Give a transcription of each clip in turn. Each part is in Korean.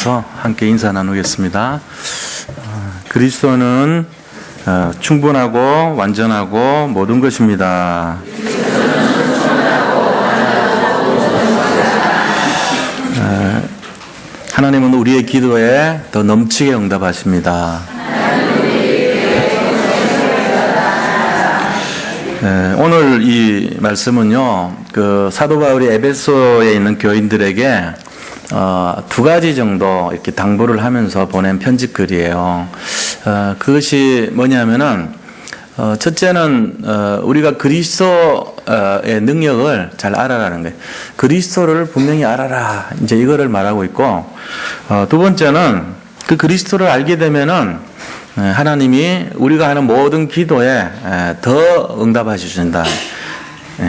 하면서 함께 인사 나누겠습니다. 그리스도는 충분하고 완전하고 모든 것입니다. 하나님은 우리의 기도에 더 넘치게 응답하십니다. 오늘 이 말씀은요, 사도 바울이 에베소에 있는 교인들에게 두 가지 정도 이렇게 당부를 하면서 보낸 편지글이에요. 그것이 뭐냐면은, 첫째는, 우리가 그리스도의 능력을 잘 알아라는 거예요. 그리스도를 분명히 알아라. 이제 이거를 말하고 있고, 두 번째는 그 그리스도를 알게 되면은 하나님이 우리가 하는 모든 기도에 더 응답하셔 주신다.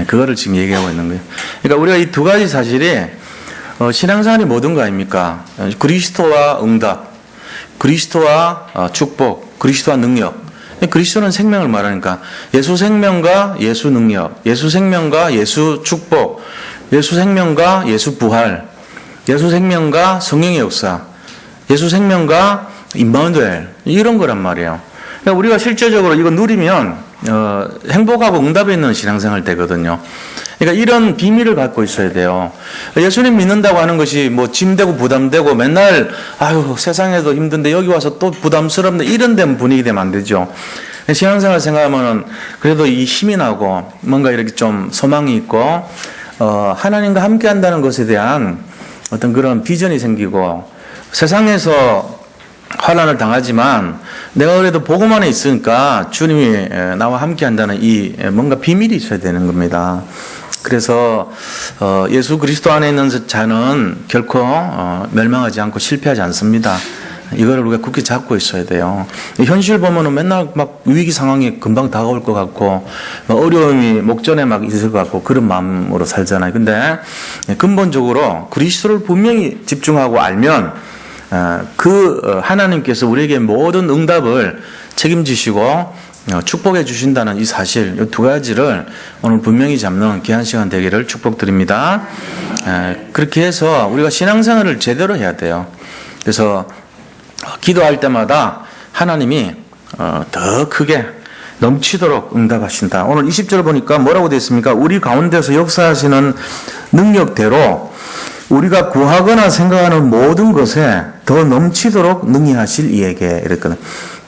그거를 지금 얘기하고 있는 거예요. 그러니까 우리가 이 두 가지 사실이 신앙생활이 모든 거 아닙니까? 그리스도와 응답, 그리스도와 축복, 그리스도와 능력. 그리스도는 생명을 말하니까 예수 생명과 예수 능력, 예수 생명과 예수 축복, 예수 생명과 예수 부활, 예수 생명과 성령의 역사, 예수 생명과 임마누엘, 이런 거란 말이에요. 그러니까 우리가 실제적으로 이거 누리면 행복하고 응답이 있는 신앙생활 되거든요. 그러니까 이런 비밀을 갖고 있어야 돼요. 예수님 믿는다고 하는 것이 뭐 짐되고 부담되고 맨날 아유 세상에도 힘든데 여기 와서 또 부담스럽네 이런 데 분위기 되면 안 되죠. 신앙생활 생각하면은 그래도 이 힘이 나고 뭔가 이렇게 좀 소망이 있고 하나님과 함께 한다는 것에 대한 어떤 그런 비전이 생기고 세상에서 환난을 당하지만 내가 그래도 복음 안에 있으니까 주님이 나와 함께 한다는 이 뭔가 비밀이 있어야 되는 겁니다. 그래서 예수 그리스도 안에 있는 자는 결코 멸망하지 않고 실패하지 않습니다. 이거를 우리가 굳게 잡고 있어야 돼요. 현실 보면은 맨날 막 위기 상황이 금방 다가올 것 같고 어려움이 목전에 막 있을 것 같고 그런 마음으로 살잖아요. 근데 근본적으로 그리스도를 분명히 집중하고 알면 하나님께서 우리에게 모든 응답을 책임지시고 축복해 주신다는 이 사실, 이 두 가지를 오늘 분명히 잡는 귀한 시간 되기를 축복드립니다. 그렇게 해서 우리가 신앙생활을 제대로 해야 돼요. 그래서 기도할 때마다 하나님이 더 크게 넘치도록 응답하신다. 오늘 20절 보니까 뭐라고 되어 있습니까? 우리 가운데서 역사하시는 능력대로 우리가 구하거나 생각하는 모든 것에 더 넘치도록 능히 하실 이에게 이랬거든.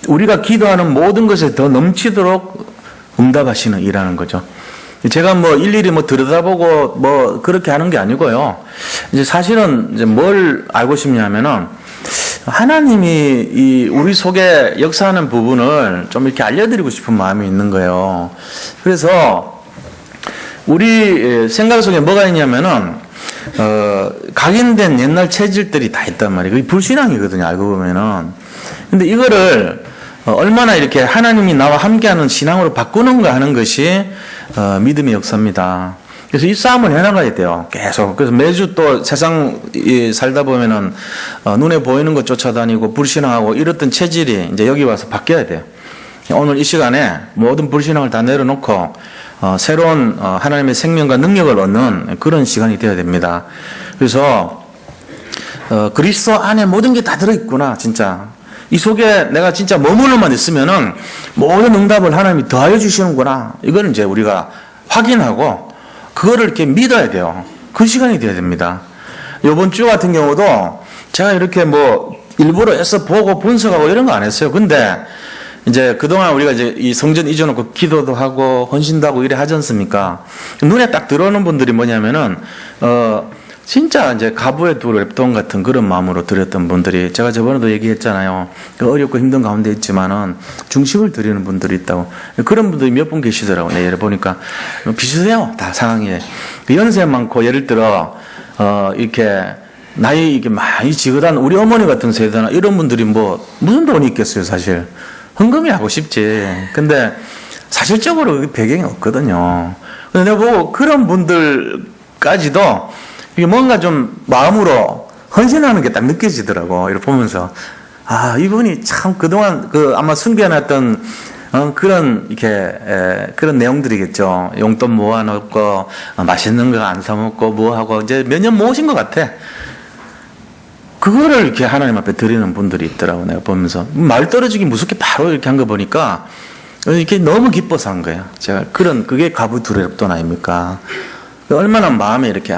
우리가 기도하는 모든 것에 더 넘치도록 응답하시는 이라는 거죠. 제가 뭐 일일이 뭐 들여다보고 뭐 그렇게 하는 게 아니고요. 이제 사실은 이제 뭘 알고 싶냐면은 하나님이 우리 속에 역사하는 부분을 좀 이렇게 알려드리고 싶은 마음이 있는 거예요. 그래서 우리 생각 속에 뭐가 있냐면은 각인된 옛날 체질들이 다 있단 말이에요. 그게 불신앙이거든요, 알고 보면은. 근데 이거를 얼마나 이렇게 하나님이 나와 함께하는 신앙으로 바꾸는가 하는 것이 믿음의 역사입니다. 그래서 이 싸움을 해나가야 돼요, 계속. 그래서 매주 또 세상 살다 보면은 눈에 보이는 것 쫓아다니고 불신앙하고 이랬던 체질이 이제 여기 와서 바뀌어야 돼요. 오늘 이 시간에 모든 불신앙을 다 내려놓고 새로운 하나님의 생명과 능력을 얻는 그런 시간이 되어야 됩니다. 그래서 그리스도 안에 모든 게 다 들어있구나, 진짜. 이 속에 내가 진짜 머물러만 있으면은 모든 응답을 하나님이 더하여 주시는구나. 이걸 이제 우리가 확인하고 그거를 이렇게 믿어야 돼요. 그 시간이 되어야 됩니다. 이번 주 같은 경우도 제가 이렇게 뭐 일부러 애써 보고 분석하고 이런 거 안 했어요. 근데 이제 그동안 우리가 이제 이 성전 잊어놓고 기도도 하고 헌신도 하고 이래 하지 않습니까? 눈에 딱 들어오는 분들이 뭐냐면은, 진짜 이제 가부의 두 랩돈 같은 그런 마음으로 드렸던 분들이 제가 저번에도 얘기했잖아요. 어렵고 힘든 가운데 있지만은 중심을 드리는 분들이 있다고. 그런 분들이 몇 분 계시더라고요. 예를 보니까. 비슷해요. 다 상황이. 연세 많고 예를 들어, 이렇게 나이 이게 많이 지긋한 우리 어머니 같은 세대나 이런 분들이 뭐 무슨 돈이 있겠어요, 사실. 헌금이 하고 싶지. 근데 사실적으로 배경이 없거든요. 근데 내가 보고 그런 분들까지도 이게 뭔가 좀 마음으로 헌신하는 게 딱 느껴지더라고. 이렇게 보면서. 아, 이분이 참 그동안 아마 숨겨놨던 그런 그런 내용들이겠죠. 용돈 모아놓고 맛있는 거 안 사먹고 뭐하고 이제 몇 년 모으신 것 같아. 그거를 이렇게 하나님 앞에 드리는 분들이 있더라고, 내가 보면서. 말 떨어지기 무섭게 바로 이렇게 한 거 보니까 이렇게 너무 기뻐서 한 거예요. 제가 그게 가부두렵돈 아닙니까? 얼마나 마음에 이렇게,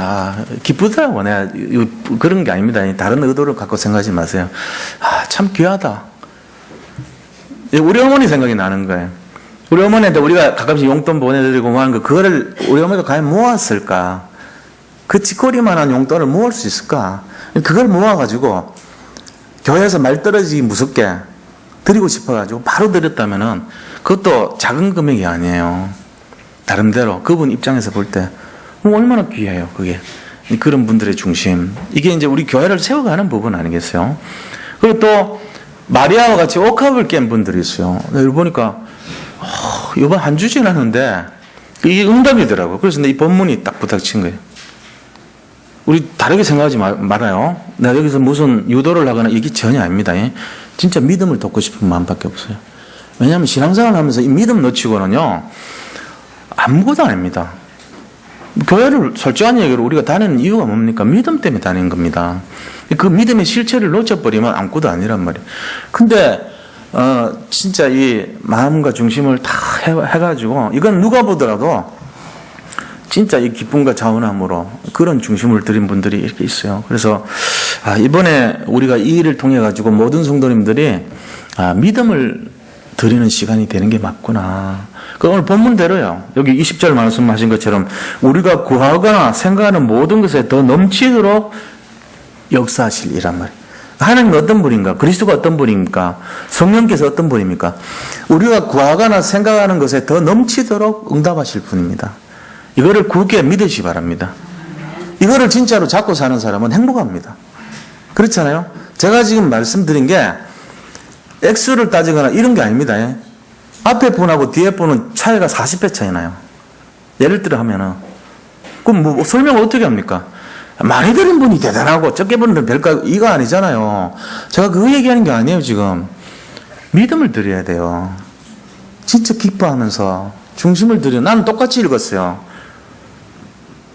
기쁘더라고. 내가 그런 게 아닙니다. 다른 의도를 갖고 생각하지 마세요. 참 귀하다. 우리 어머니 생각이 나는 거예요. 우리 어머니한테 우리가 가끔씩 용돈 보내드리고 뭐 하는 거, 그거를 우리 어머니가 과연 모았을까? 그 찌꺼리만한 용돈을 모을 수 있을까? 그걸 모아가지고 교회에서 말 떨어지기 무섭게 드리고 싶어가지고 바로 드렸다면은 그것도 작은 금액이 아니에요. 나름대로 그분 입장에서 볼 때 얼마나 귀해요, 그게. 그런 분들의 중심. 이게 이제 우리 교회를 세워가는 부분 아니겠어요? 그리고 또 마리아와 같이 옥합을 깬 분들이 있어요. 여기 보니까 이번 한 주 지났는데 이게 응답이더라고요. 그래서 이 본문이 딱 부닥친 거예요. 우리 다르게 생각하지 말아요. 내가 여기서 무슨 유도를 하거나 이게 전혀 아닙니다. 진짜 믿음을 돕고 싶은 마음밖에 없어요. 왜냐하면 신앙생활을 하면서 이 믿음 놓치고는요, 아무것도 아닙니다. 교회를 솔직한 얘기로 우리가 다니는 이유가 뭡니까? 믿음 때문에 다니는 겁니다. 그 믿음의 실체를 놓쳐버리면 아무것도 아니란 말이에요. 근데 진짜 이 마음과 중심을 다 해가지고, 이건 누가 보더라도 진짜 이 기쁨과 자원함으로 그런 중심을 드린 분들이 이렇게 있어요. 그래서 이번에 우리가 이 일을 통해 가지고 모든 성도님들이 믿음을 드리는 시간이 되는 게 맞구나. 그 오늘 본문대로요. 여기 20절 말씀하신 것처럼 우리가 구하거나 생각하는 모든 것에 더 넘치도록 역사하실 이란 말이에요. 하나님은 어떤 분인가? 그리스도가 어떤 분입니까? 성령께서 어떤 분입니까? 우리가 구하거나 생각하는 것에 더 넘치도록 응답하실 분입니다. 이거를 굳게 믿으시기 바랍니다. 이거를 진짜로 잡고 사는 사람은 행복합니다. 그렇잖아요? 제가 지금 말씀드린 게 액수를 따지거나 이런 게 아닙니다. 앞에 분하고 뒤에 분은 차이가 40배 차이 나요. 예를 들어 하면은. 그럼 뭐 설명을 어떻게 합니까? 많이 들은 분이 대단하고 적게 보는 분은 별거, 이거 아니잖아요. 제가 그거 얘기하는 게 아니에요, 지금. 믿음을 드려야 돼요. 진짜 기뻐하면서 중심을 드려. 나는 똑같이 읽었어요.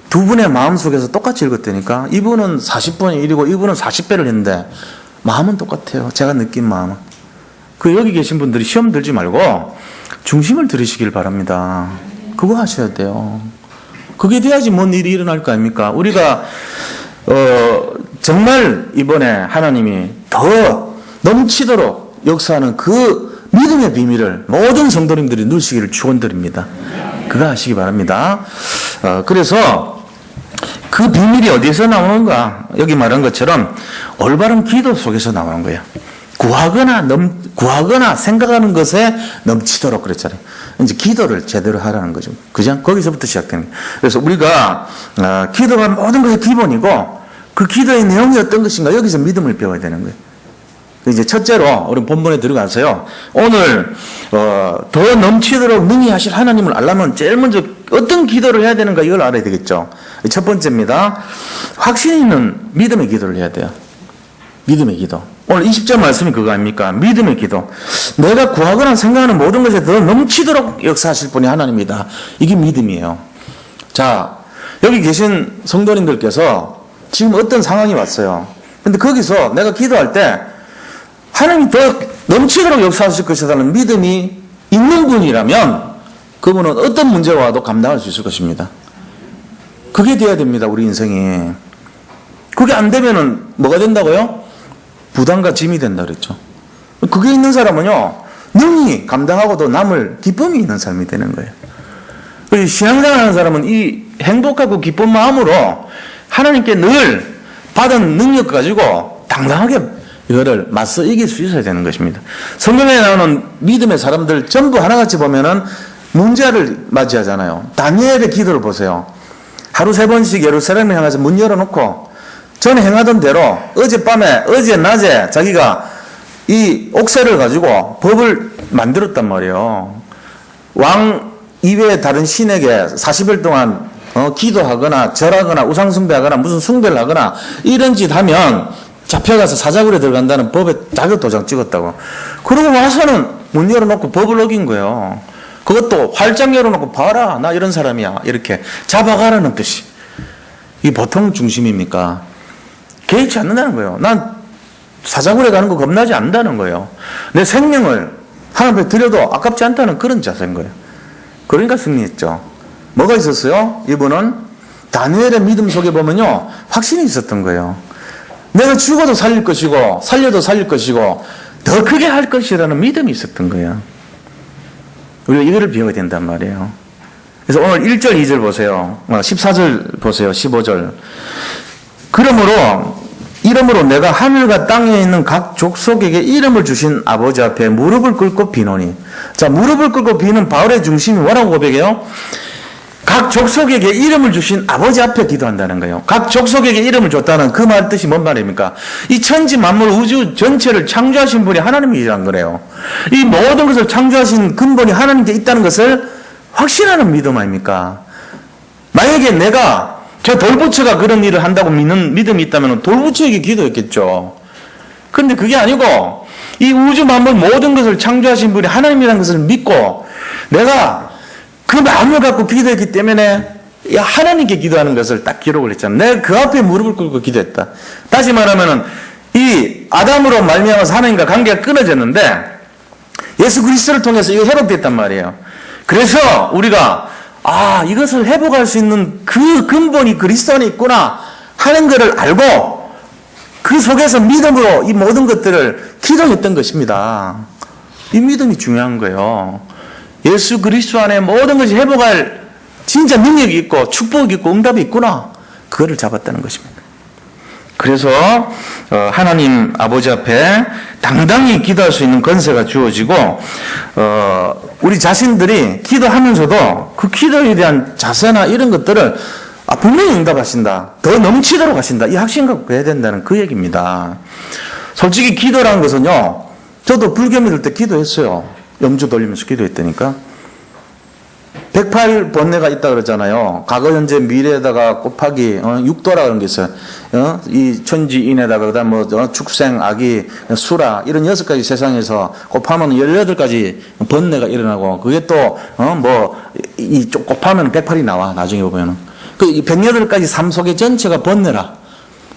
두 분의 마음 속에서 똑같이 읽었다니까. 이분은 40분의 1이고 이분은 40배를 했는데 마음은 똑같아요. 제가 느낀 마음은. 그 여기 계신 분들이 시험 들지 말고 중심을 들으시길 바랍니다. 그거 하셔야 돼요. 그게 돼야지 뭔 일이 일어날 거 아닙니까? 우리가 정말 이번에 하나님이 더 넘치도록 역사하는 그 믿음의 비밀을 모든 성도님들이 누리시기를 축원드립니다. 그거 하시기 바랍니다. 그래서 그 비밀이 어디서 나오는가? 여기 말한 것처럼 올바른 기도 속에서 나오는 거예요. 구하거나 생각하는 것에 넘치도록 그랬잖아요. 이제 기도를 제대로 하라는 거죠. 그죠? 거기서부터 시작되는 거예요. 그래서 우리가 기도가 모든 것의 기본이고 그 기도의 내용이 어떤 것인가 여기서 믿음을 배워야 되는 거예요. 이제 첫째로 우리 본문에 들어가서요. 오늘 더 넘치도록 능히 하실 하나님을 알려면 제일 먼저 어떤 기도를 해야 되는가 이걸 알아야 되겠죠. 첫 번째입니다. 확신 있는 믿음의 기도를 해야 돼요. 믿음의 기도. 오늘 20절 말씀이 그거 아닙니까? 믿음의 기도. 내가 구하거나 생각하는 모든 것에 더 넘치도록 역사하실 분이 하나님이다. 이게 믿음이에요. 자, 여기 계신 성도님들께서 지금 어떤 상황이 왔어요. 근데 거기서 내가 기도할 때 하나님이 더 넘치도록 역사하실 것이라는 믿음이 있는 분이라면 그분은 어떤 문제가 와도 감당할 수 있을 것입니다. 그게 돼야 됩니다. 우리 인생이. 그게 안 되면은 뭐가 된다고요? 부담과 짐이 된다 그랬죠. 그게 있는 사람은요, 능히 감당하고도 남을 기쁨이 있는 삶이 되는 거예요. 신앙생활 하는 사람은 이 행복하고 기쁜 마음으로 하나님께 늘 받은 능력 가지고 당당하게 이거를 맞서 이길 수 있어야 되는 것입니다. 성경에 나오는 믿음의 사람들 전부 하나같이 보면은 문제를 맞이하잖아요. 다니엘의 기도를 보세요. 하루 3번씩 예루살렘을 향해서 문 열어놓고 전에 행하던 대로 어젯밤에, 어제 낮에 자기가 이 옥새를 가지고 법을 만들었단 말이에요. 왕 이외의 다른 신에게 40일 동안 기도하거나 절하거나 우상숭배하거나 무슨 숭배를 하거나 이런 짓 하면 잡혀가서 사자굴에 들어간다는 법에 자기 도장 찍었다고. 그러고 와서는 문 열어놓고 법을 어긴 거예요. 그것도 활짝 열어놓고 봐라, 나 이런 사람이야, 이렇게 잡아가라는 뜻이. 이게 보통 중심입니까? 개의치 않는다는 거예요. 난 사자굴에 가는 거 겁나지 않는다는 거예요. 내 생명을 하나님 앞에 드려도 아깝지 않다는 그런 자세인 거예요. 그러니까 승리했죠. 뭐가 있었어요? 이분은 다니엘의 믿음 속에 보면요, 확신이 있었던 거예요. 내가 죽어도 살릴 것이고 살려도 살릴 것이고 더 크게 할 것이라는 믿음이 있었던 거예요. 우리가 이거를 배워야 된단 말이에요. 그래서 오늘 1절, 2절 보세요. 14절 보세요. 15절. 이러므로 내가 하늘과 땅에 있는 각 족속에게 이름을 주신 아버지 앞에 무릎을 꿇고 비노니. 자, 무릎을 꿇고 비는 바울의 중심이 뭐라고 고백해요? 각 족속에게 이름을 주신 아버지 앞에 기도한다는 거예요. 각 족속에게 이름을 줬다는 그 말 뜻이 뭔 말입니까? 이 천지 만물 우주 전체를 창조하신 분이 하나님이란 거래요. 이 모든 것을 창조하신 근본이 하나님께 있다는 것을 확신하는 믿음 아닙니까? 만약에 내가 저 돌부처가 그런 일을 한다고 믿는 믿음이 있다면 돌부처에게 기도했겠죠. 그런데 그게 아니고 이 우주 만물 모든 것을 창조하신 분이 하나님이라는 것을 믿고 내가 그 마음을 갖고 기도했기 때문에 하나님께 기도하는 것을 딱 기록을 했잖아요. 내가 그 앞에 무릎을 꿇고 기도했다. 다시 말하면은 이 아담으로 말미암아서 하나님과 관계가 끊어졌는데 예수 그리스도를 통해서 이거 회복됐단 말이에요. 그래서 우리가 이것을 회복할 수 있는 그 근본이 그리스도 안에 있구나 하는 것을 알고 그 속에서 믿음으로 이 모든 것들을 기도했던 것입니다. 이 믿음이 중요한 거예요. 예수 그리스도 안에 모든 것이 회복할 진짜 능력이 있고 축복이 있고 응답이 있구나. 그거를 잡았다는 것입니다. 그래서 하나님 아버지 앞에 당당히 기도할 수 있는 권세가 주어지고 우리 자신들이 기도하면서도 그 기도에 대한 자세나 이런 것들을 분명히 응답하신다. 더 넘치도록 하신다. 이 확신 갖고 해야 된다는 그 얘기입니다. 솔직히 기도라는 것은요. 저도 불교 믿을 때 기도했어요. 염주 돌리면서 기도했다니까. 108번뇌가 있다 그러잖아요. 과거, 현재, 미래에다가 곱하기 6도라 그런 게 있어요. 이 천지인에다가 그다음 축생, 아기, 수라 이런 6가지 세상에서 곱하면 18가지 번뇌가 일어나고 그게 또 이쪽 곱하면 108이 나와. 나중에 보면은 그 108가지 삶 속의 전체가 번뇌라.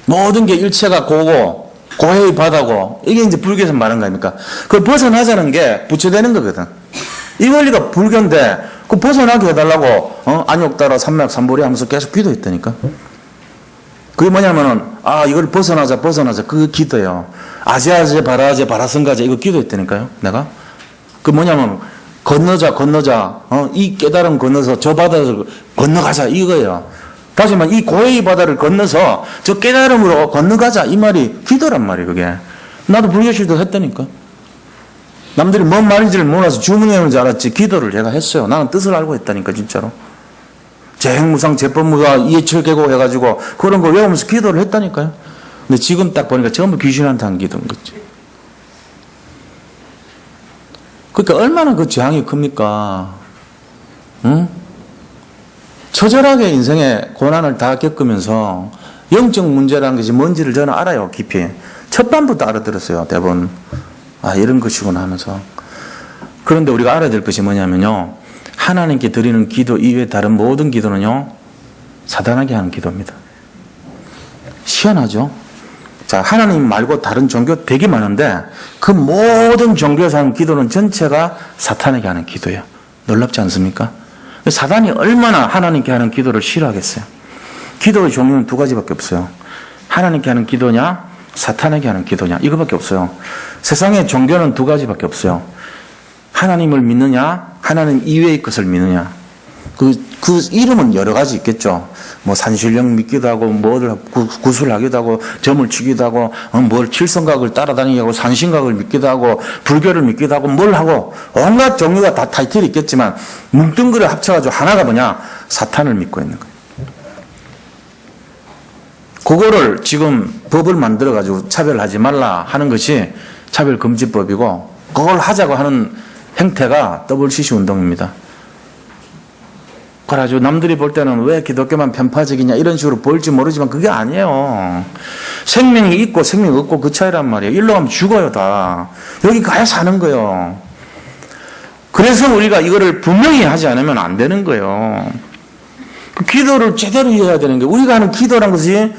모든 게 일체가 고고 고해의 바다고 이게 이제 불교에서 말하는 거 아닙니까? 그걸 벗어나자는 게 부처되는 거거든. 이 원리가 불교인데 그 벗어나게 해달라고 안욕따라 삼맥 삼보리 하면서 계속 기도했다니까. 그게 뭐냐면은 이걸 벗어나자 그 기도예요. 아제아제 바라아제 바라성가제 이거 기도했다니까요. 내가 그 뭐냐면 건너자 이 깨달음 건너서 저 바다를 건너가자 이거예요. 다시 말하면 이 고해의 바다를 건너서 저 깨달음으로 건너가자 이 말이 기도란 말이에요. 그게 나도 불교실도 했다니까. 남들이 뭔 말인지를 몰라서 주문해오는 줄 알았지 기도를 제가 했어요. 나는 뜻을 알고 했다니까 진짜로. 재행무상 제법무가 이해철계고 해가지고 그런 거 외우면서 기도를 했다니까요. 근데 지금 딱 보니까 전부 귀신한테 한 기도인 거지. 그러니까 얼마나 그 재앙이 큽니까? 응? 처절하게 인생의 고난을 다 겪으면서 영적 문제라는 것이 뭔지를 저는 알아요. 깊이. 첫 밤부터 알아들었어요. 대부분. 이런 것이구나 하면서. 그런데 우리가 알아야 될 것이 뭐냐면요. 하나님께 드리는 기도 이외에 다른 모든 기도는요. 사단에게 하는 기도입니다. 희한하죠? 자, 하나님 말고 다른 종교 되게 많은데 그 모든 종교에서 하는 기도는 전체가 사탄에게 하는 기도예요. 놀랍지 않습니까? 사단이 얼마나 하나님께 하는 기도를 싫어하겠어요. 기도의 종류는 2가지밖에 없어요. 하나님께 하는 기도냐 사탄에게 하는 기도냐 이거밖에 없어요. 세상의 종교는 2가지밖에 없어요. 하나님을 믿느냐 하나님 이외의 것을 믿느냐. 그 이름은 여러 가지 있겠죠. 뭐 산신령 믿기도 하고 뭐를 구술하기도 하고 점을 치기도 하고 뭘 칠성각을 따라다니기도 하고 산신각을 믿기도 하고 불교를 믿기도 하고 뭘 하고 온갖 종류가 다 타이틀이 있겠지만 뭉뚱그려 합쳐가지고 하나가 뭐냐 사탄을 믿고 있는 거예요. 그거를 지금 법을 만들어가지고 차별하지 말라 하는 것이 차별금지법이고 그걸 하자고 하는 행태가 WCC 운동입니다. 그래가지고 남들이 볼 때는 왜 기독교만 편파적이냐 이런 식으로 보일지 모르지만 그게 아니에요. 생명이 있고 생명이 없고 그 차이란 말이에요. 일로 가면 죽어요 다. 여기 가야 사는 거예요. 그래서 우리가 이거를 분명히 하지 않으면 안 되는 거예요. 그 기도를 제대로 해야 되는 게 우리가 하는 기도란 것이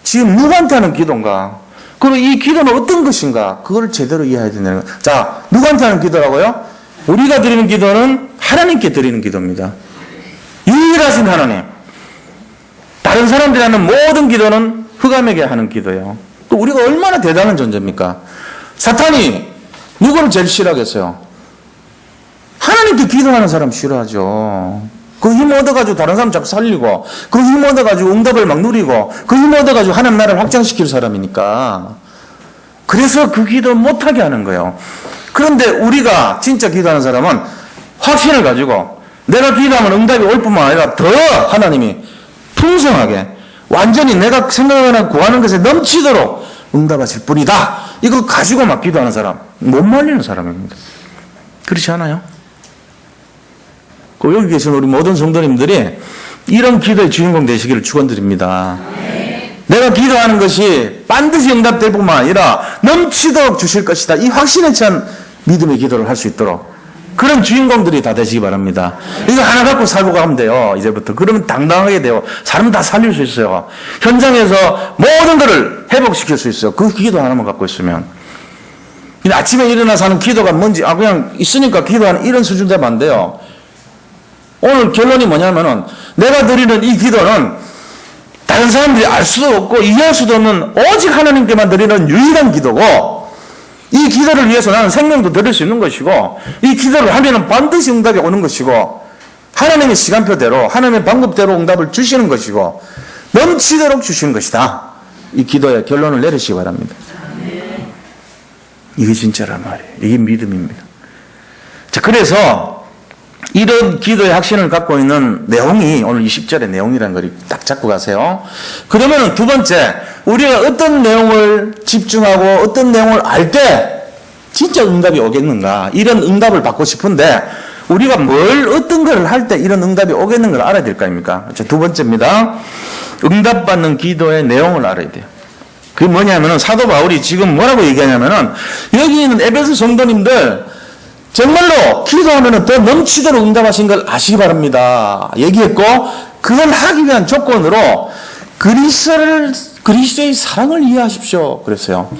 지금 누구한테 하는 기도인가? 그리고 이 기도는 어떤 것인가? 그걸 제대로 이해해야 된다는 거예요. 자, 누구한테 하는 기도라고요? 우리가 드리는 기도는 하나님께 드리는 기도입니다. 유일하신 하나님. 다른 사람들이 하는 모든 기도는 흑암에게 하는 기도예요. 또 우리가 얼마나 대단한 존재입니까? 사탄이 누구를 제일 싫어하겠어요? 하나님께 기도하는 사람 싫어하죠. 그 힘 얻어가지고 다른 사람 자꾸 살리고, 그 힘 얻어가지고 응답을 막 누리고, 그 힘 얻어가지고 하나님 나라를 확장시킬 사람이니까. 그래서 그 기도 못하게 하는 거예요. 그런데 우리가 진짜 기도하는 사람은 확신을 가지고 내가 기도하면 응답이 올 뿐만 아니라 더 하나님이 풍성하게 완전히 내가 생각하는 구하는 것에 넘치도록 응답하실 뿐이다. 이거 가지고 막 기도하는 사람, 못 말리는 사람입니다. 그렇지 않아요? 여기 계신 우리 모든 성도님들이 이런 기도의 주인공 되시기를 축원드립니다. 내가 기도하는 것이 반드시 응답될 뿐만 아니라 넘치도록 주실 것이다. 이 확신에 찬 믿음의 기도를 할 수 있도록 그런 주인공들이 다 되시기 바랍니다. 이거 하나 갖고 살고 가면 돼요. 이제부터. 그러면 당당하게 돼요. 사람 다 살릴 수 있어요. 현장에서 모든 것을 회복시킬 수 있어요. 그 기도 하나만 갖고 있으면. 아침에 일어나서 하는 기도가 뭔지 그냥 있으니까 기도하는 이런 수준 되면 안 돼요. 오늘 결론이 뭐냐면은 내가 드리는 이 기도는 다른 사람들이 알 수도 없고 이해할 수도 없는 오직 하나님께만 드리는 유일한 기도고, 이 기도를 위해서 나는 생명도 드릴 수 있는 것이고, 이 기도를 하면은 반드시 응답이 오는 것이고, 하나님의 시간표대로 하나님의 방법대로 응답을 주시는 것이고 넘치도록 주시는 것이다. 이 기도의 결론을 내리시기 바랍니다. 이게 진짜란 말이에요. 이게 믿음입니다. 자, 그래서 이런 기도의 확신을 갖고 있는 내용이 오늘 이 10절의 내용이라는 걸 딱 잡고 가세요. 그러면 두 번째, 우리가 어떤 내용을 집중하고 어떤 내용을 알 때 진짜 응답이 오겠는가, 이런 응답을 받고 싶은데 우리가 어떤 걸 할 때 이런 응답이 오겠는가 알아야 될 거 아닙니까? 자, 두 번째입니다. 응답받는 기도의 내용을 알아야 돼요. 그게 뭐냐면은 사도 바울이 지금 뭐라고 얘기하냐면은 여기 있는 에베소 성도님들 정말로 기도하면 더 넘치도록 응답하신 걸 아시기 바랍니다. 얘기했고, 그걸 하기 위한 조건으로 그리스도의 사랑을 이해하십시오. 그랬어요.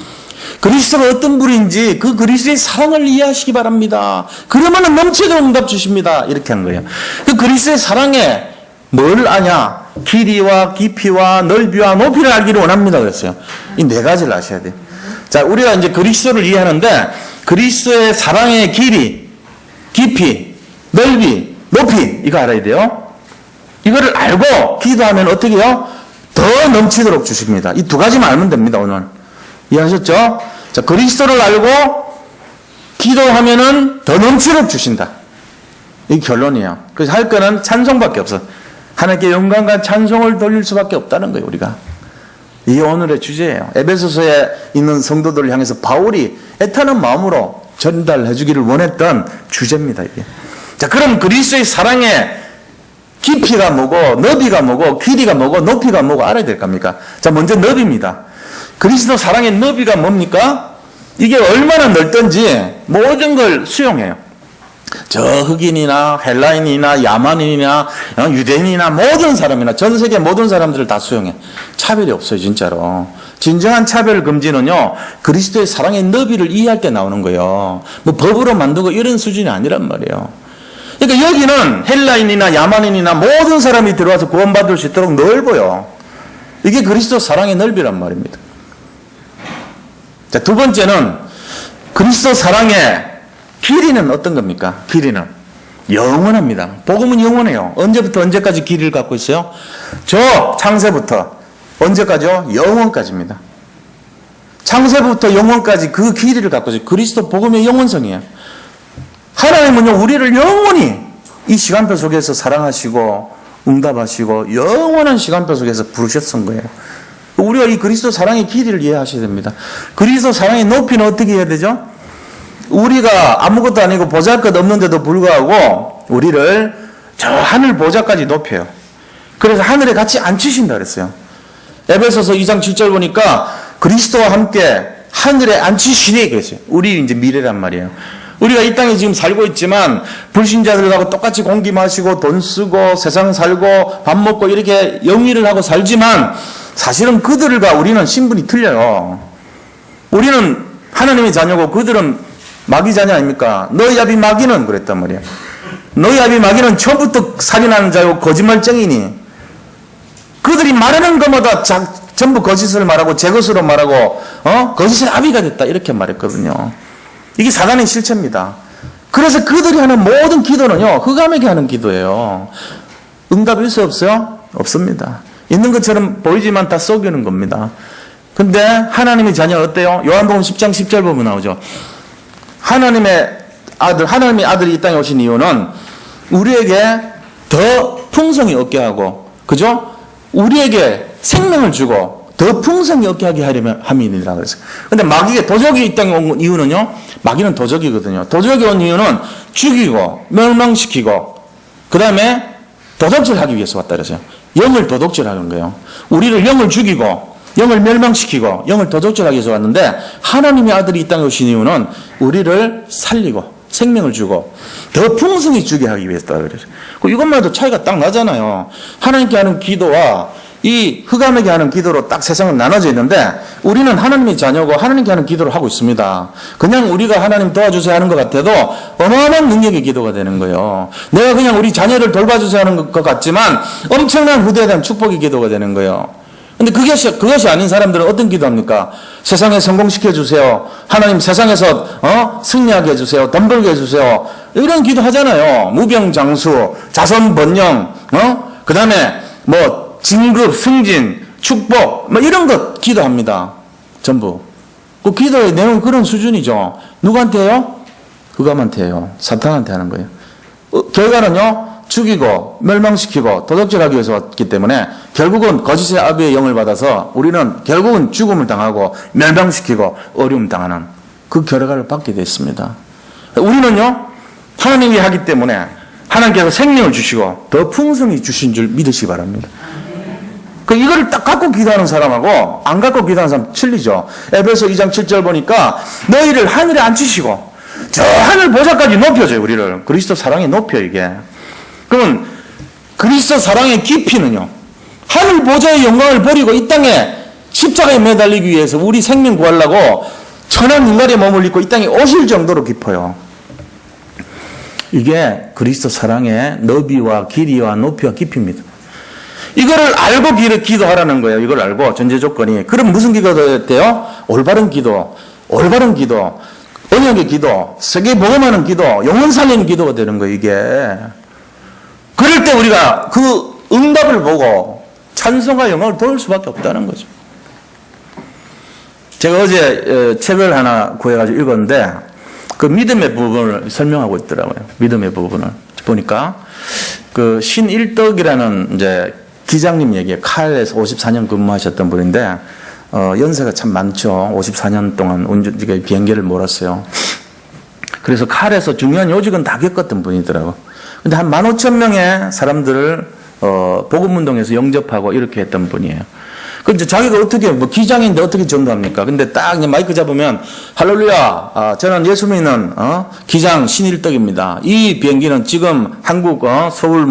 그리스도가 어떤 분인지 그 그리스도의 사랑을 이해하시기 바랍니다. 그러면 넘치도록 응답 주십니다. 이렇게 한 거예요. 그 그리스도의 사랑에 뭘 아냐? 길이와 깊이와 넓이와 높이를 알기를 원합니다. 그랬어요. 이 네 가지를 아셔야 돼요. 자, 우리가 이제 그리스도를 이해하는데 그리스도의 사랑의 길이, 깊이, 넓이, 높이, 이거 알아야 돼요. 이거를 알고 기도하면 어떻게 해요? 더 넘치도록 주십니다. 이 두 가지만 알면 됩니다, 오늘. 이해하셨죠? 자, 그리스도를 알고 기도하면은 더 넘치도록 주신다. 이 결론이에요. 그래서 할 거는 찬송밖에 없어. 하나님께 영광과 찬송을 돌릴 수밖에 없다는 거예요, 우리가. 이게 오늘의 주제예요. 에베소서에 있는 성도들을 향해서 바울이 애타는 마음으로 전달해 주기를 원했던 주제입니다, 이게. 자, 그럼 그리스도의 사랑의 깊이가 뭐고, 너비가 뭐고, 길이가 뭐고, 높이가 뭐고 알아야 될 겁니까? 자, 먼저 너비입니다. 그리스도 사랑의 너비가 뭡니까? 이게 얼마나 넓던지 모든 걸 수용해요. 저 흑인이나 헬라인이나 야만인이나 유대인이나 모든 사람이나 전 세계 모든 사람들을 다 수용해. 차별이 없어요, 진짜로. 진정한 차별 금지는요, 그리스도의 사랑의 너비를 이해할 때 나오는 거예요. 뭐 법으로 만들고 이런 수준이 아니란 말이에요. 그러니까 여기는 헬라인이나 야만인이나 모든 사람이 들어와서 구원받을 수 있도록 넓어요. 이게 그리스도 사랑의 넓이란 말입니다. 자, 두 번째는 그리스도 사랑의 길이는 어떤 겁니까? 길이는 영원합니다. 복음은 영원해요. 언제부터 언제까지 길이를 갖고 있어요? 저 창세부터 언제까지요? 영원까지입니다. 창세부터 영원까지 그 길이를 갖고 있어요. 그리스도 복음의 영원성이에요. 하나님은요, 우리를 영원히 이 시간표 속에서 사랑하시고 응답하시고 영원한 시간표 속에서 부르셨던 거예요. 우리가 이 그리스도 사랑의 길이를 이해하셔야 됩니다. 그리스도 사랑의 높이는 어떻게 해야 되죠? 우리가 아무것도 아니고 보잘것없는데도 불구하고 우리를 저 하늘 보좌까지 높여요. 그래서 하늘에 같이 앉히신다 그랬어요. 에베소서 2장 7절 보니까 그리스도와 함께 하늘에 앉히시니 그랬어요. 우리 이제 미래란 말이에요. 우리가 이 땅에 지금 살고 있지만 불신자들하고 똑같이 공기 마시고 돈 쓰고 세상 살고 밥 먹고 이렇게 영위를 하고 살지만 사실은 그들과 우리는 신분이 틀려요. 우리는 하나님의 자녀고 그들은 마귀 자녀 아닙니까? 너희 아비 마귀는 그랬단 말이야. 너희 아비 마귀는 처음부터 살인하는 자요 거짓말쟁이니 그들이 말하는 것마다 전부 거짓을 말하고 제 것으로 말하고 거짓의 아비가 됐다 이렇게 말했거든요. 이게 사단의 실체입니다. 그래서 그들이 하는 모든 기도는요 흑암에게 하는 기도예요. 응답 있어요 없어요? 없습니다. 있는 것처럼 보이지만 다 속이는 겁니다. 근데 하나님의 자녀 어때요? 요한복음 10장 10절 보면 나오죠. 하나님의 아들이 이 땅에 오신 이유는 우리에게 더 풍성히 얻게 하고, 그죠? 우리에게 생명을 주고 더 풍성히 얻게 하게 하려면 함이니라 그랬어요. 근데 마귀가 도적이 이 땅에 온 이유는요, 마귀는 도적이거든요. 도적이 온 이유는 죽이고 멸망시키고 그 다음에 도둑질하기 위해서 왔다 그랬어요. 영을 도둑질하는 거예요. 우리를 영을 죽이고 영을 멸망시키고 영을 도둑질하기 위해서 왔는데, 하나님의 아들이 이 땅에 오신 이유는 우리를 살리고 생명을 주고 더 풍성히 주게 하기 위해서다 그래요. 이것만 해도 차이가 딱 나잖아요. 하나님께 하는 기도와 이 흑암에게 하는 기도로 딱 세상은 나눠져 있는데, 우리는 하나님의 자녀고 하나님께 하는 기도를 하고 있습니다. 그냥 우리가 하나님 도와주세요 하는 것 같아도 어마어마한 능력의 기도가 되는 거예요. 내가 그냥 우리 자녀를 돌봐주세요 하는 것 같지만 엄청난 후대에 대한 축복의 기도가 되는 거예요. 근데 그것이 아닌 사람들은 어떤 기도합니까? 세상에 성공시켜 주세요. 하나님 세상에서 승리하게 해주세요. 돈 벌게 해주세요. 이런 기도 하잖아요. 무병장수, 자손 번영, 그 다음에 뭐 진급, 승진, 축복, 뭐 이런 것 기도합니다. 전부. 그 기도의 내용은 그런 수준이죠. 누구한테 해요? 흑암한테 해요. 사탄한테 하는 거예요. 결과는요, 죽이고 멸망시키고 도둑질하기 위해서 왔기 때문에 결국은 거짓의 아비의 영을 받아서 우리는 결국은 죽음을 당하고 멸망시키고 어려움 당하는 그 결과를 받게 됐습니다. 우리는요, 하나님이 하기 때문에 하나님께서 생명을 주시고 더 풍성히 주신 줄 믿으시기 바랍니다. 이거를 딱 갖고 기도하는 사람하고 안 갖고 기도하는 사람 틀리죠. 에베소 2장 7절 보니까 너희를 하늘에 앉히시고 저 하늘 보좌까지 높여줘요. 우리를 그리스도 사랑에 높여. 이게 그러면 그리스도 사랑의 깊이는요, 하늘 보좌의 영광을 버리고 이 땅에 십자가에 매달리기 위해서 우리 생명 구하려고 천한 인간의 몸을 입고 이 땅에 오실 정도로 깊어요. 이게 그리스도 사랑의 너비와 길이와 높이와 깊이입니다. 이거를 알고 기도하라는 거예요. 이걸 알고 전제 조건이. 그럼 무슨 기도가 돼요? 올바른 기도, 언약의 기도, 세계 복음하는 기도, 영혼 살리는 기도가 되는 거예요. 이게. 그럴 때 우리가 그 응답을 보고 찬송과 영광을 돌릴 수밖에 없다는 거죠. 제가 어제 책을 하나 구해가지고 읽었는데 그 믿음의 부분을 설명하고 있더라고요. 믿음의 부분을 보니까 그 신일덕이라는 이제 기장님 얘기예요. 칼에서 54년 근무하셨던 분인데 연세가 참 많죠. 54년 동안 비행기를 몰았어요. 그래서 칼에서 중요한 요직은 다 겪었던 분이더라고요. 근데 한 15,000명의 사람들을 복음운동에서 영접하고 이렇게 했던 분이에요. 그 이제 자기가 어떻게 기장인데 어떻게 전도합니까? 근데 딱 이제 마이크 잡으면 할렐루야, 저는 예수 믿는 기장 신일덕입니다. 이 비행기는 지금 한국 서울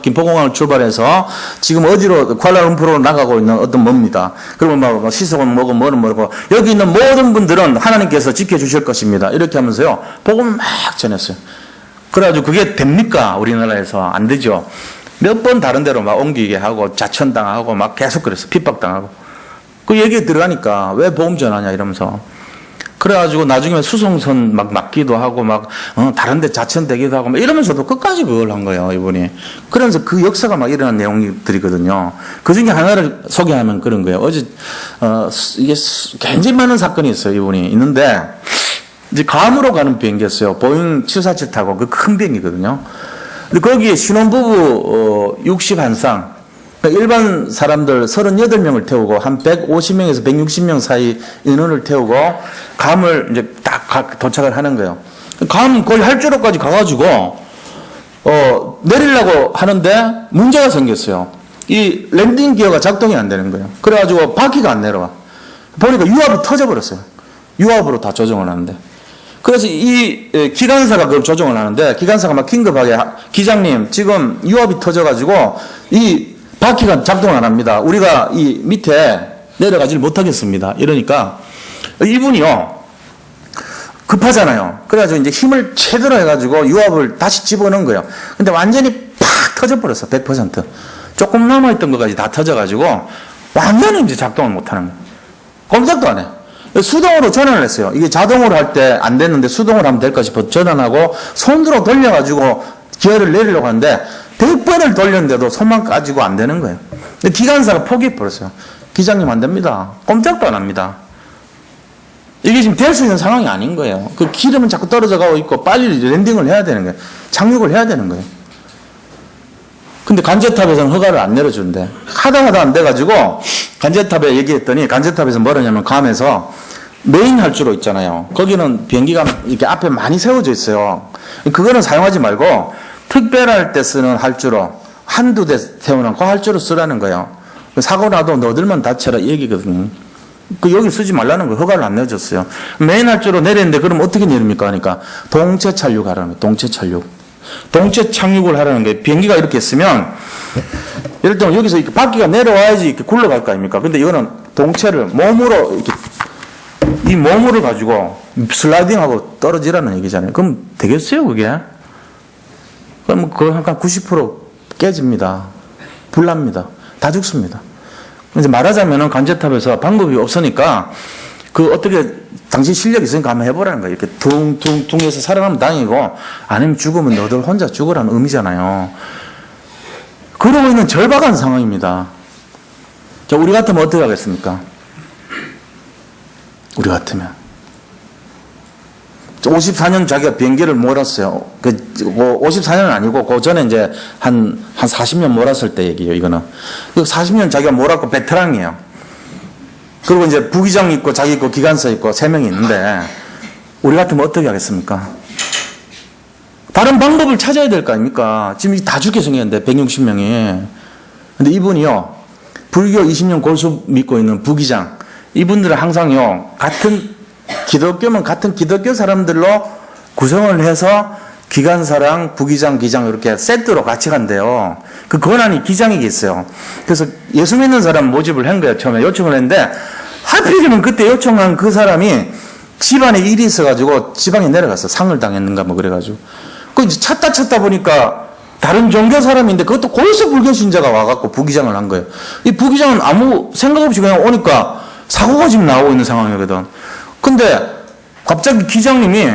김포공항을 출발해서 지금 어디로 쿠알라룸푸르로 나가고 있는 어떤 뭡니다. 그러면 막 시속은 뭐고 뭐는 뭐고 여기 있는 모든 분들은 하나님께서 지켜주실 것입니다. 이렇게 하면서요 복음을 막 전했어요. 그래가지고 그게 됩니까? 우리나라에서 안 되죠. 몇 번 다른 데로 막 옮기게 하고 자천당하고 막 계속 그랬어. 핍박당하고. 그 얘기에 들어가니까 왜 복음 전하냐 이러면서. 그래가지고 나중에 수송선 막 막기도 하고 막 다른 데 자천되기도 하고 막 이러면서도 끝까지 그걸 한 거예요. 이분이. 그러면서 그 역사가 막 일어난 내용들이거든요. 그 중에 하나를 소개하면 그런 거예요. 어제 이게 굉장히 많은 사건이 있어요. 이분이 있는데 이제 괌으로 가는 비행기였어요. 보잉 747 타고 그 큰 비행기거든요. 근데 거기에 신혼부부 61상, 일반 사람들 38명을 태우고 한 150명에서 160명 사이 인원을 태우고 괌을 이제 딱 도착을 하는 거예요. 괌 거의 할주로까지 가가지고 내리려고 하는데 문제가 생겼어요. 이 랜딩 기어가 작동이 안 되는 거예요. 그래가지고 바퀴가 안 내려와. 보니까 유압이 터져버렸어요. 유압으로 다 조정을 하는데. 그래서 이 기관사가 그걸 조정을 하는데 기관사가 막 긴급하게 기장님 지금 유압이 터져가지고 이 바퀴가 작동을 안 합니다. 우리가 이 밑에 내려가지를 못하겠습니다. 이러니까 이분이요. 급하잖아요. 그래가지고 이제 힘을 최대로 해가지고 유압을 다시 집어넣은 거예요. 근데 완전히 팍 터져버렸어. 100%. 조금 남아있던 것까지 다 터져가지고 완전히 이제 작동을 못하는 거예요. 꼼짝도 안 해요. 수동으로 전환을 했어요. 이게 자동으로 할 때 안 됐는데 수동으로 하면 될까 싶어 전환하고 손으로 돌려가지고 기어를 내리려고 하는데 100번을 돌렸는데도 손만 까지고 안 되는 거예요. 근데 기관사가 포기해버렸어요. 기장님 안 됩니다. 꼼짝도 안 합니다. 이게 지금 될 수 있는 상황이 아닌 거예요. 그 기름은 자꾸 떨어져 가고 있고 빨리 랜딩을 해야 되는 거예요. 착륙을 해야 되는 거예요. 근데 간제탑에서는 허가를 안 내려주는데 하다 안 돼가지고 간제탑에 얘기했더니 간제탑에서 뭐라냐면 감에서 메인 할주로 있잖아요. 거기는 비행기가 이렇게 앞에 많이 세워져 있어요. 그거는 사용하지 말고 특별할 때 쓰는 할주로 한두 대 세워놓고 그 할주로 쓰라는 거예요. 사고 나도 너들만 다쳐라 이 얘기거든요. 여기 쓰지 말라는 거 허가를 안 내줬어요. 메인 할주로 내렸는데 그럼 어떻게 내립니까? 하니까 동체 착륙하라는 거예요. 동체 착륙. 동체 착륙을 하라는 게 비행기가 이렇게 있으면 예를 들면 여기서 이렇게 바퀴가 내려와야지 이렇게 굴러갈 거 아닙니까? 근데 이거는 동체를 몸으로 이렇게 이 몸을 가지고 슬라이딩하고 떨어지라는 얘기잖아요. 그럼 되겠어요, 그게? 그럼 그거 한 90% 깨집니다. 불납니다. 다 죽습니다. 이제 말하자면은 간제탑에서 방법이 없으니까 그 어떻게 당신 실력이 있으니까 한번 해보라는 거예요. 이렇게 둥둥둥해서 살아가면 다행이고 아니면 죽으면 너들 혼자 죽으라는 의미잖아요. 그러고 있는 절박한 상황입니다. 자, 우리 같으면 어떻게 하겠습니까? 우리 같으면 54년 자기가 비행기를 몰았어요. 54년은 아니고 그 전에 이제 한 40년 몰았을 때 얘기예요. 이거는 40년 자기가 몰았고 베테랑이에요. 그리고 이제 부기장 있고 자기 있고 기관사 있고 3명이 있는데 우리 같으면 어떻게 하겠습니까? 다른 방법을 찾아야 될 거 아닙니까? 지금 다 죽게 생겼는데 160명이. 근데 이분이요 불교 20년 골수 믿고 있는 부기장 이분들은 항상요 같은 기독교면 같은 기독교 사람들로 구성을 해서 기관사랑 부기장, 기장 이렇게 세트로 같이 간대요. 그 권한이 기장에게 있어요. 그래서 예수 믿는 사람 모집을 한 거예요. 처음에 요청을 했는데 하필이면 그때 요청한 그 사람이 집안에 일이 있어가지고 지방에 내려갔어. 상을 당했는가 뭐 그래가지고. 그 이제 찾다 보니까 다른 종교 사람인데 그것도 골수 불교 신자가 와갖고 부기장을 한 거예요. 이 부기장은 아무 생각 없이 그냥 오니까 사고가 지금 나오고 있는 상황이거든. 근데 갑자기 기장님이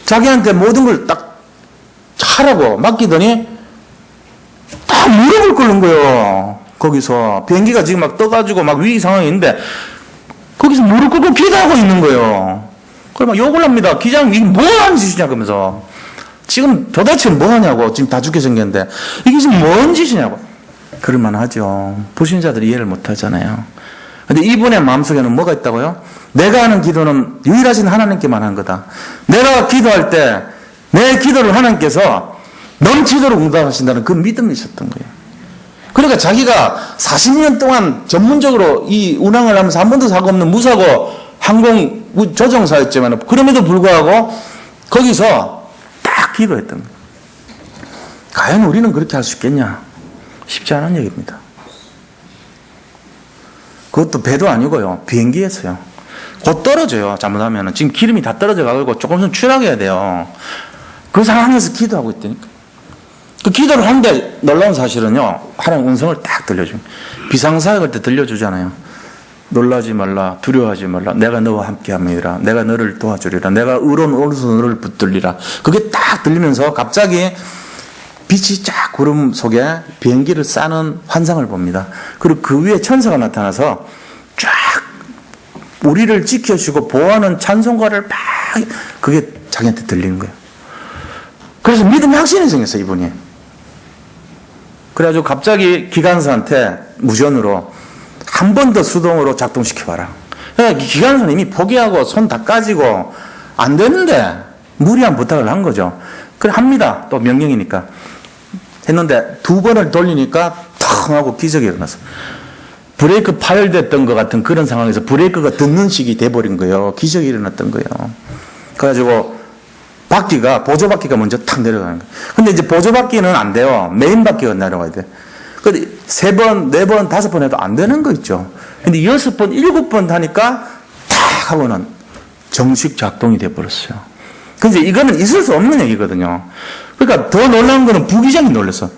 자기한테 모든 걸 딱 하라고 맡기더니 딱 무릎을 꿇는 거예요. 거기서 비행기가 지금 막 떠가지고 막 위기 상황인데 거기서 무릎 꿇고 기도하고 있는 거예요. 그래 막 욕을 합니다. 기장님 이게 뭐 하는 짓이냐 그러면서 지금 도대체 뭐 하냐고 지금 다 죽게 생겼는데 이게 지금 뭔 짓이냐고. 그럴만 하죠. 불신자들이 이해를 못 하잖아요. 근데 이분의 마음속에는 뭐가 있다고요? 내가 하는 기도는 유일하신 하나님께만 한 거다. 내가 기도할 때 내 기도를 하나님께서 넘치도록 응답하신다는 그 믿음이 있었던 거예요. 그러니까 자기가 40년 동안 전문적으로 이 운항을 하면서 한 번도 사고 없는 무사고 항공 조종사였지만 그럼에도 불구하고 거기서 딱 기도했던 거예요. 과연 우리는 그렇게 할 수 있겠냐? 쉽지 않은 얘기입니다. 그것도 배도 아니고요. 비행기에서요. 곧 떨어져요. 잘못하면. 지금 기름이 다 떨어져 가고 조금씩 추락해야 돼요. 그 상황에서 기도하고 있다니까. 그 기도를 하는데 놀라운 사실은요. 하나님 음성을 딱 들려줍니다. 비상사역할 때 들려주잖아요. 놀라지 말라. 두려워하지 말라. 내가 너와 함께함이라. 내가 너를 도와주리라. 내가 의로운 오른손을 붙들리라. 그게 딱 들리면서 갑자기 빛이 쫙 구름 속에 비행기를 싸는 환상을 봅니다. 그리고 그 위에 천사가 나타나서 쫙 우리를 지켜주고 보호하는 찬송가를 막 그게 자기한테 들리는 거예요. 그래서 믿음의 확신이 생겼어요, 이분이. 그래가지고 갑자기 기관사한테 무전으로 한 번 더 수동으로 작동시켜봐라. 그러니까 기관사는 이미 포기하고 손 다 까지고 안 되는데 무리한 부탁을 한 거죠. 그래 합니다. 또 명령이니까. 했는데 2번을 돌리니까 텅 하고 기적이 일어났어. 브레이크 파열됐던 것 같은 그런 상황에서 브레이크가 듣는 식이 돼버린 거예요. 기적이 일어났던 거예요. 그래가지고 바퀴가 보조바퀴가 먼저 탁 내려가는 거예요. 근데 이제 보조바퀴는 안 돼요. 메인 바퀴가 내려가야 돼. 근데 3번, 4번, 5번 해도 안 되는 거 있죠. 근데 6번, 7번 하니까 탁 하고는 정식 작동이 돼버렸어요. 근데 이거는 있을 수 없는 얘기거든요. 그러니까 더 놀라운 거는 부기장이 놀랐어.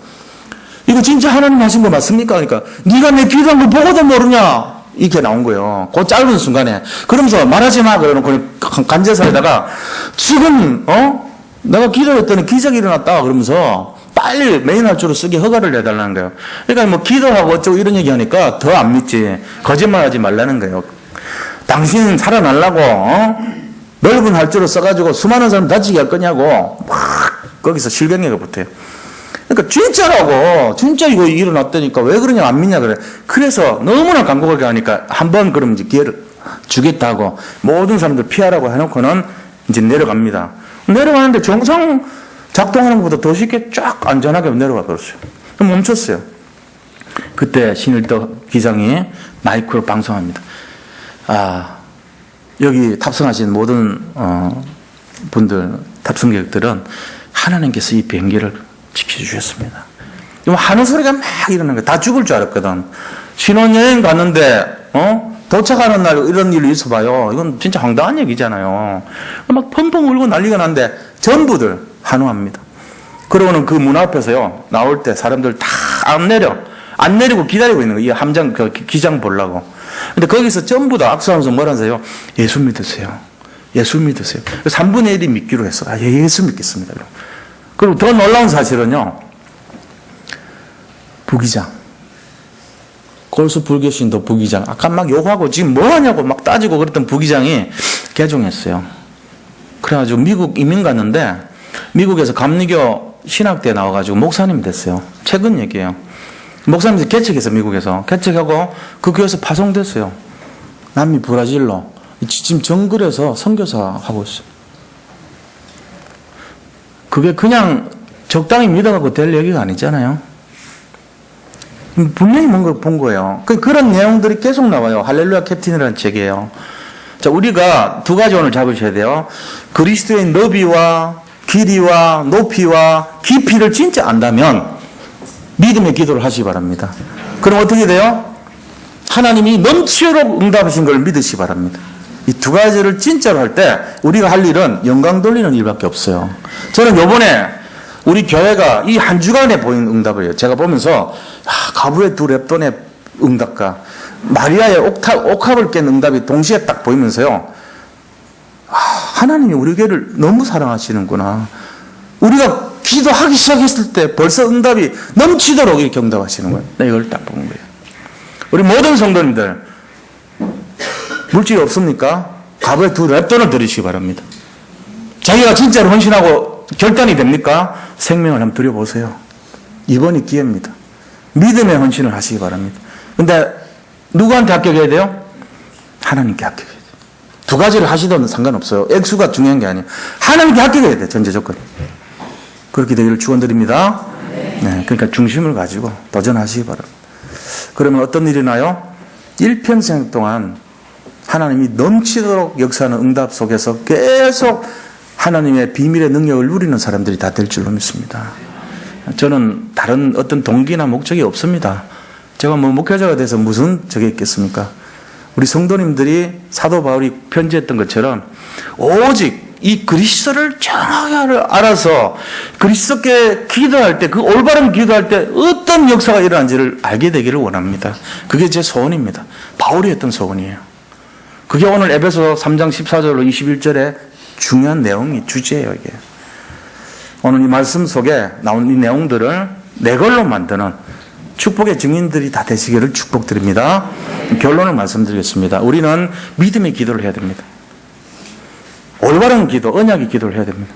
이거 진짜 하나님 하신 거 맞습니까? 그러니까 네가 내 기도한 거 보고도 모르냐? 이렇게 나온 거예요. 그 짧은 순간에. 그러면서 말하지 마 그러놓고 간제사에다가 지금 내가 기도했더니 기적이 일어났다 그러면서 빨리 메인 할주로 쓰게 허가를 내달라는 거예요. 그러니까 뭐 기도하고 어쩌고 이런 얘기하니까 더 안 믿지. 거짓말하지 말라는 거예요. 당신 살아나려고 넓은 할주로 써가지고 수많은 사람 다치게 할 거냐고 막 거기서 실갱이가 붙어요. 그러니까 진짜라고 진짜 이거 일어났다니까 왜 그러냐 안 믿냐 그래. 그래서 너무나 간곡하게 하니까 한번 그럼 이제 기회를 주겠다고 모든 사람들 피하라고 해놓고는 이제 내려갑니다. 내려가는데 정상 작동하는 것보다 더 쉽게 쫙 안전하게 내려가 버렸어요. 그럼 멈췄어요. 그때 신일덕 기장이 마이크로 방송합니다. 여기 탑승하신 모든 분들 탑승객들은 하나님께서 이 비행기를 지켜주셨습니다. 하는 소리가 막 일어나는 거야. 다 죽을 줄 알았거든. 신혼여행 갔는데 도착하는 날 이런 일이 있어봐요. 이건 진짜 황당한 얘기잖아요. 막 펑펑 울고 난리가 났는데 전부들 환호합니다. 그러고는 그 문 앞에서요 나올 때 사람들 다 안 내리고 기다리고 있는 거예요. 이 함장 그 기장 보려고. 근데 거기서 전부 다 악수하면서 뭐라면서요? 예수 믿으세요. 예수 믿으세요. 3분의 1이 믿기로 했어. 예수 믿겠습니다. 그리고 더 놀라운 사실은요. 부기장. 골수 불교신도 부기장. 아까 막 욕하고 지금 뭐 하냐고 막 따지고 그랬던 부기장이 개종했어요. 그래가지고 미국 이민 갔는데 미국에서 감리교 신학대에 나와가지고 목사님 됐어요. 최근 얘기예요. 목사님이 개척해서 미국에서 개척하고 그 교회에서 파송됐어요. 남미 브라질로. 지금 정글에서 선교사 하고 있어요. 그게 그냥 적당히 믿어갖고 될 얘기가 아니잖아요. 분명히 뭔가 본 거예요. 그런 내용들이 계속 나와요. 할렐루야 캡틴이라는 책이에요. 자, 우리가 두 가지 오늘 잡으셔야 돼요. 그리스도의 너비와 길이와 높이와 깊이를 진짜 안다면 믿음의 기도를 하시기 바랍니다. 그럼 어떻게 돼요? 하나님이 넘치도록 응답하신 걸 믿으시기 바랍니다. 이 두 가지를 진짜로 할 때 우리가 할 일은 영광 돌리는 일밖에 없어요. 저는 요번에 우리 교회가 이 한 주간에 보인 응답을 제가 보면서 가부의 두 랩돈의 응답과 마리아의 옥합을 깬 응답이 동시에 딱 보이면서요. 하나님이 우리 교회를 너무 사랑하시는구나. 우리가 기도하기 시작했을 때 벌써 응답이 넘치도록 이렇게 응답하시는 거예요. 나 이걸 딱 본 거예요. 우리 모든 성도님들 물질이 없습니까? 가부의 두 랩돈을 드리시기 바랍니다. 자기가 진짜로 헌신하고 결단이 됩니까? 생명을 한번 드려보세요. 이번이 기회입니다. 믿음의 헌신을 하시기 바랍니다. 근데 누구한테 합격해야 돼요? 하나님께 합격해야 돼요. 두 가지를 하시든 상관없어요. 액수가 중요한 게 아니에요. 하나님께 합격해야 돼요. 전제 조건. 그렇게 되기를 축원드립니다. 네, 그러니까 중심을 가지고 도전하시기 바랍니다. 그러면 어떤 일이 나요? 일평생 동안 하나님이 넘치도록 역사하는 응답 속에서 계속 하나님의 비밀의 능력을 누리는 사람들이 다 될 줄로 믿습니다. 저는 다른 어떤 동기나 목적이 없습니다. 제가 뭐 목회자가 돼서 무슨 적이 있겠습니까? 우리 성도님들이 사도 바울이 편지했던 것처럼 오직 이 그리스도를 정확하게 알아서 그리스도께 기도할 때, 그 올바른 기도할 때 어떤 역사가 일어난지를 알게 되기를 원합니다. 그게 제 소원입니다. 바울이 했던 소원이에요. 그게 오늘 에베소 3장 14절로 21절에 중요한 내용이 주제예요, 이게. 오늘 이 말씀 속에 나온 이 내용들을 내 걸로 만드는 축복의 증인들이 다 되시기를 축복드립니다. 결론을 말씀드리겠습니다. 우리는 믿음의 기도를 해야 됩니다. 올바른 기도, 언약의 기도를 해야 됩니다.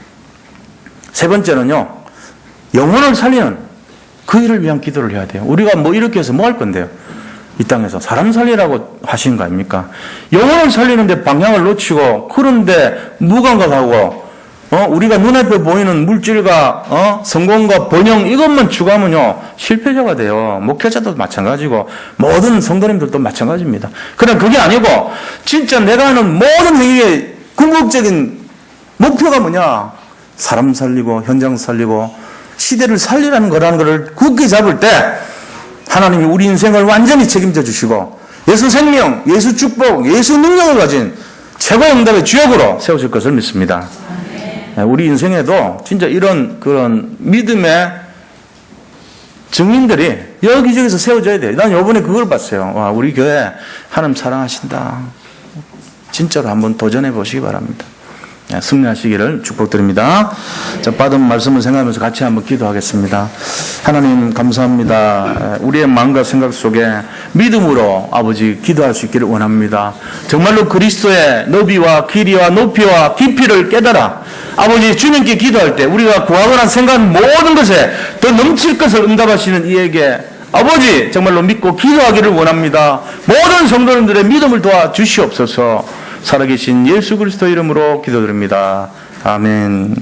세 번째는요, 영혼을 살리는 그 일을 위한 기도를 해야 돼요. 우리가 뭐 이렇게 해서 뭐 할 건데요? 이 땅에서 사람 살리라고 하신 거 아닙니까? 영혼을 살리는데 방향을 놓치고, 그런데 무감각하고, 우리가 눈앞에 보이는 물질과, 성공과 번영, 이것만 추구하면요, 실패자가 돼요. 목회자도 마찬가지고, 모든 성도님들도 마찬가지입니다. 그러나 그게 아니고, 진짜 내가 하는 모든 행위의 궁극적인 목표가 뭐냐? 사람 살리고, 현장 살리고, 시대를 살리라는 거라는 것을 굳게 잡을 때, 하나님이 우리 인생을 완전히 책임져 주시고, 예수 생명, 예수 축복, 예수 능력을 가진 최고의 응답의 주역으로 세우실 것을 믿습니다. 우리 인생에도 진짜 이런 그런 믿음의 증인들이 여기저기서 세워져야 돼요. 난 요번에 그걸 봤어요. 와, 우리 교회 하나님 사랑하신다. 진짜로 한번 도전해 보시기 바랍니다. 승리하시기를 축복드립니다. 자, 받은 말씀을 생각하면서 같이 한번 기도하겠습니다. 하나님 감사합니다. 우리의 마음과 생각 속에 믿음으로 아버지 기도할 수 있기를 원합니다. 정말로 그리스도의 너비와 길이와 높이와 깊이를 깨달아 아버지 주님께 기도할 때 우리가 구하거나 생각하는 모든 것에 더 넘칠 것을 응답하시는 이에게 아버지 정말로 믿고 기도하기를 원합니다. 모든 성도님들의 믿음을 도와 주시옵소서. 살아계신 예수 그리스도 이름으로 기도드립니다. 아멘.